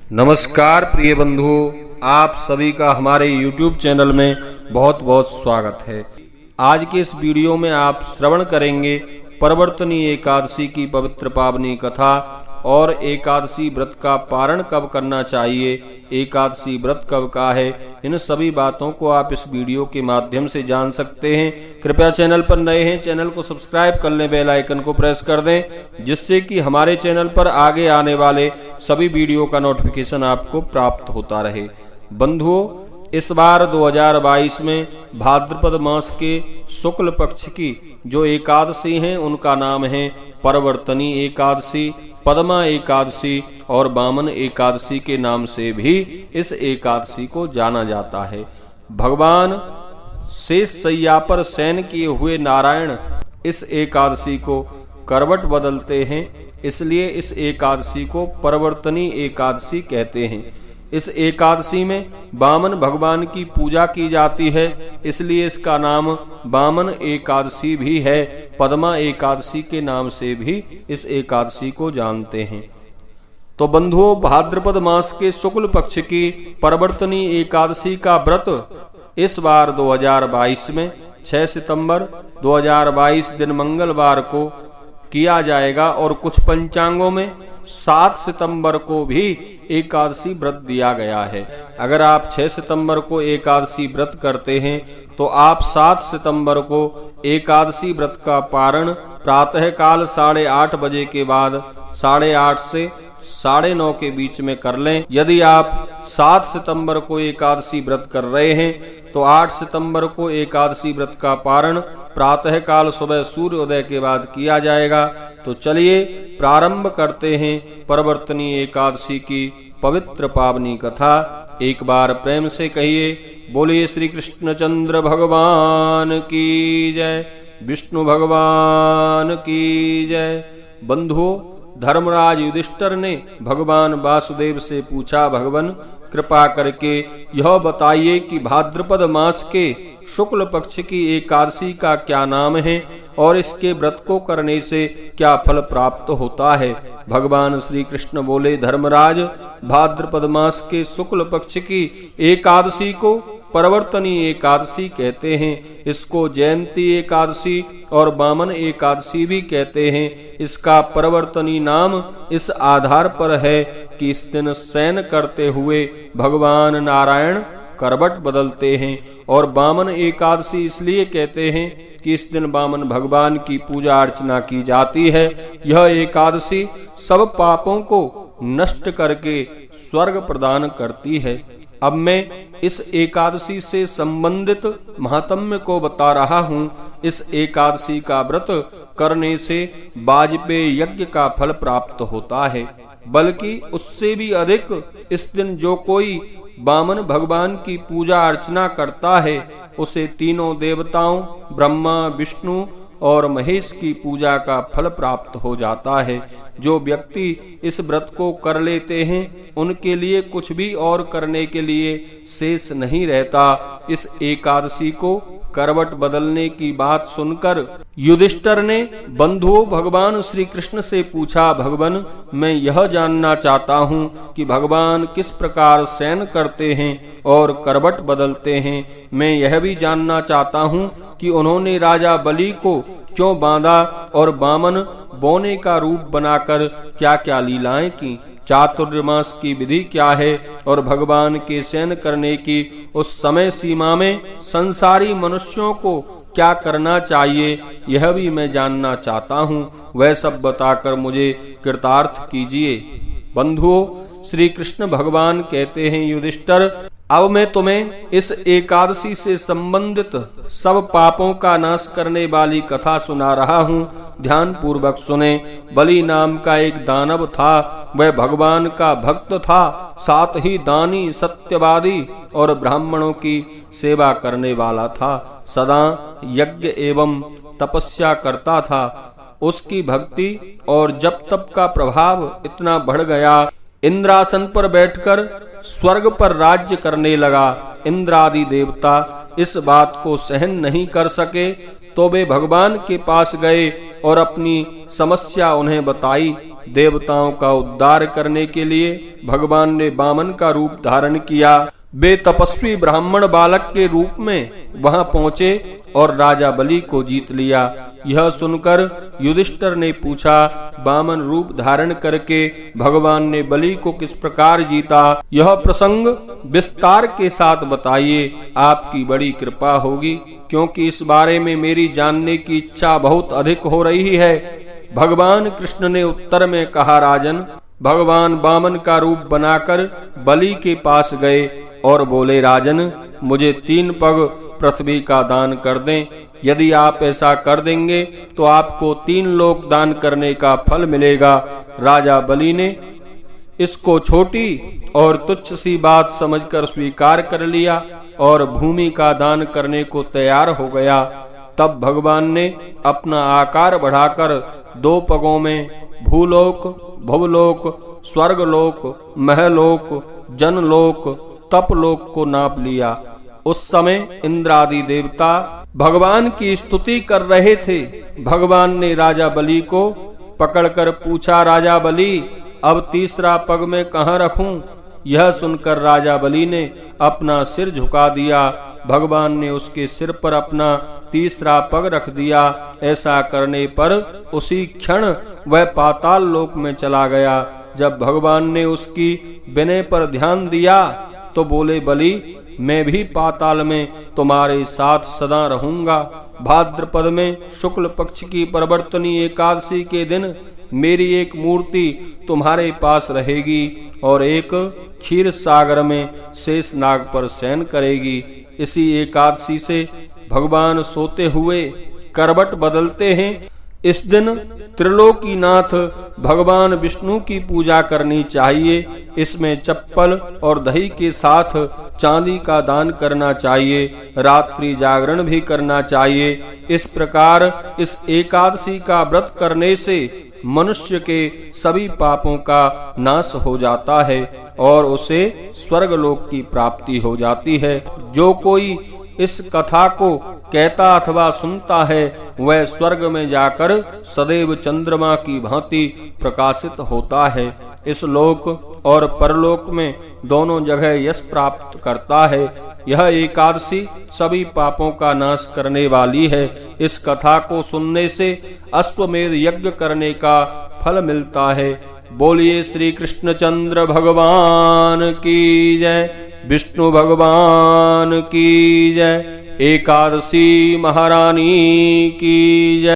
नमस्कार प्रिय बंधुओं, आप सभी का हमारे YouTube चैनल में बहुत बहुत स्वागत है। आज के इस वीडियो में आप श्रवण करेंगे परवर्तनी एकादशी की पवित्र पावनी कथा और एकादशी व्रत का पारण कब करना चाहिए, एकादशी व्रत कब का है, इन सभी बातों को आप इस वीडियो के माध्यम से जान सकते हैं। कृपया चैनल पर नए हैं, चैनल को सब्सक्राइब कर लें, बेल आइकन को प्रेस कर दें, जिससे कि हमारे चैनल पर आगे आने वाले सभी वीडियो का नोटिफिकेशन आपको प्राप्त होता रहे। बंधुओं, इस बार 2022 में भाद्रपद मास के शुक्ल पक्ष की जो एकादशी हैं उनका नाम है परवर्तनी एकादशी, पद्मा एकादशी और वामन एकादशी के नाम से भी इस एकादशी को जाना जाता है। भगवान शेष शैया पर शयन किए हुए नारायण इस एकादशी को करवट बदलते हैं, इसलिए इस एकादशी को परवर्तनी एकादशी कहते हैं। इस एकादशी में वामन भगवान की पूजा की जाती है, इसलिए इसका नाम वामन एकादशी भी है। पद्मा एकादशी के नाम से भी इस एकादशी को जानते हैं। तो बंधुओं, भाद्रपद मास के शुक्ल पक्ष की परवर्तनी एकादशी का व्रत इस बार 2022 में 6 सितंबर 2022 दिन मंगलवार को किया जाएगा और कुछ पंचांगों में 7 सितंबर को भी एकादशी व्रत दिया गया है। अगर आप 6 सितंबर को एकादशी व्रत करते हैं तो आप 7 सितंबर को एकादशी व्रत का पारण प्रातः काल 8:30 बजे के बाद 8:30 से 9:30 के बीच में कर लें। यदि आप 7 सितंबर को एकादशी व्रत कर रहे हैं तो 8 सितंबर को एकादशी व्रत का पारण प्रातः काल सुबह सूर्योदय के बाद किया जाएगा। तो चलिए प्रारंभ करते हैं परवर्तनी एकादशी की पवित्र पावनी कथा। एक बार प्रेम से कहिए, बोलिए श्री कृष्णचंद्र भगवान की जय, विष्णु भगवान की जय। बंधुओं, धर्मराज युधिष्ठिर ने भगवान वासुदेव से पूछा, भगवान कृपा करके यह बताइए कि भाद्रपद मास के शुक्ल पक्ष की एकादशी का क्या नाम है और इसके व्रत को करने से क्या फल प्राप्त होता है। भगवान श्री कृष्ण बोले, धर्मराज, भाद्रपद मास के शुक्ल पक्ष की एकादशी को परवर्तनी एकादशी कहते हैं। इसको जयंती एकादशी और वामन एकादशी भी कहते हैं। इसका परवर्तनी नाम इस आधार पर है कि इस दिन शयन करते हुए भगवान नारायण करवट बदलते हैं, और वामन एकादशी इसलिए कहते हैं कि इस दिन वामन भगवान की पूजा अर्चना की जाती है। यह एकादशी सब पापों को नष्ट करके स्वर्ग प्रदान करती है। अब मैं इस एकादशी से संबंधित महात्म्य को बता रहा हूँ। इस एकादशी का व्रत करने से वाजपेय यज्ञ का फल प्राप्त होता है, बल्कि उससे भी अधिक इस दिन जो कोई वामन भगवान की पूजा अर्चना करता है उसे तीनों देवताओं ब्रह्मा, विष्णु और महेश की पूजा का फल प्राप्त हो जाता है। जो व्यक्ति इस व्रत को कर लेते हैं उनके लिए कुछ भी और करने के लिए शेष नहीं रहता। इस एकादशी को करवट बदलने की बात सुनकर युधिष्ठिर ने बंधुओं भगवान श्री कृष्ण से पूछा, भगवान, मैं यह जानना चाहता हूँ कि भगवान किस प्रकार शयन करते हैं और करवट बदलते हैं। मैं यह भी जानना चाहता हूँ कि उन्होंने राजा बलि को क्यों बांधा और वामन बोने का रूप बनाकर क्या क्या लीलाएं की, चातुर्मास की विधि क्या है और भगवान के शयन करने की उस समय सीमा में संसारी मनुष्यों को क्या करना चाहिए, यह भी मैं जानना चाहता हूँ। वह सब बताकर मुझे कृतार्थ कीजिए। बंधुओं, श्री कृष्ण भगवान कहते हैं, युधिष्ठिर, अब मैं तुम्हें इस एकादशी से संबंधित सब पापों का नाश करने वाली कथा सुना रहा हूँ। ध्यान पूर्वक सुने। बलि नाम का एक दानव था। वह भगवान का भक्त था, साथ ही दानी, सत्यवादी और ब्राह्मणों की सेवा करने वाला था। सदा यज्ञ एवं तपस्या करता था। उसकी भक्ति और जप तप का प्रभाव इतना बढ़ गया, इंद्रासन पर बैठकर स्वर्ग पर राज्य करने लगा। इंद्रादि देवता इस बात को सहन नहीं कर सके तो वे भगवान के पास गए और अपनी समस्या उन्हें बताई। देवताओं का उद्धार करने के लिए भगवान ने वामन का रूप धारण किया। वे तपस्वी ब्राह्मण बालक के रूप में वहां पहुंचे और राजा बलि को जीत लिया। यह सुनकर युधिष्ठिर ने पूछा, वामन रूप धारण करके भगवान ने बलि को किस प्रकार जीता? यह प्रसंग विस्तार के साथ बताइए, आपकी बड़ी कृपा होगी, क्योंकि इस बारे में मेरी जानने की इच्छा बहुत अधिक हो रही है। भगवान कृष्ण ने उत्तर में कहा, राजन, भगवान वामन का रूप बनाकर बलि के पास गए और बोले, राजन, मुझे 3 पग पृथ्वी का दान कर दें। यदि आप ऐसा कर देंगे तो आपको 3 लोक दान करने का फल मिलेगा। राजा बलि ने इसको छोटी और तुच्छ सी बात समझकर स्वीकार कर लिया और भूमि का दान करने को तैयार हो गया। तब भगवान ने अपना आकार बढ़ाकर 2 पगों में भूलोक, भवलोक, स्वर्गलोक, महलोक, जनलोक, तपलोक को नाप लिया। उस समय इंद्र आदि देवता भगवान की स्तुति कर रहे थे। भगवान ने राजा बलि को पकड़कर पूछा, राजा बलि, अब तीसरा पग मैं कहाँ रखूं? यह सुनकर राजा बलि ने अपना सिर झुका दिया। भगवान ने उसके सिर पर अपना तीसरा पग रख दिया। ऐसा करने पर उसी क्षण वह पाताल लोक में चला गया। जब भगवान ने उसकी विनय पर ध्यान दिया तो बोले, बलि, मैं भी पाताल में तुम्हारे साथ सदा रहूंगा। भाद्रपद में शुक्ल पक्ष की परिवर्तनी एकादशी के दिन मेरी एक मूर्ति तुम्हारे पास रहेगी और एक क्षीर सागर में शेषनाग पर शयन करेगी। इसी एकादशी से भगवान सोते हुए करवट बदलते हैं। इस दिन त्रिलोकीनाथ भगवान विष्णु की पूजा करनी चाहिए। इसमें चप्पल और दही के साथ चांदी का दान करना चाहिए। रात्रि जागरण भी करना चाहिए। इस प्रकार इस एकादशी का व्रत करने से मनुष्य के सभी पापों का नाश हो जाता है और उसे स्वर्गलोक की प्राप्ति हो जाती है। जो कोई इस कथा को कहता अथवा सुनता है वह स्वर्ग में जाकर सदैव चंद्रमा की भांति प्रकाशित होता है। इस लोक और परलोक में दोनों जगह यश प्राप्त करता है। यह एकादशी सभी पापों का नाश करने वाली है। इस कथा को सुनने से अश्वमेध यज्ञ करने का फल मिलता है। बोलिए श्री कृष्णचंद्र भगवान की जय, विष्णु भगवान की जय, एकादशी महारानी की जय।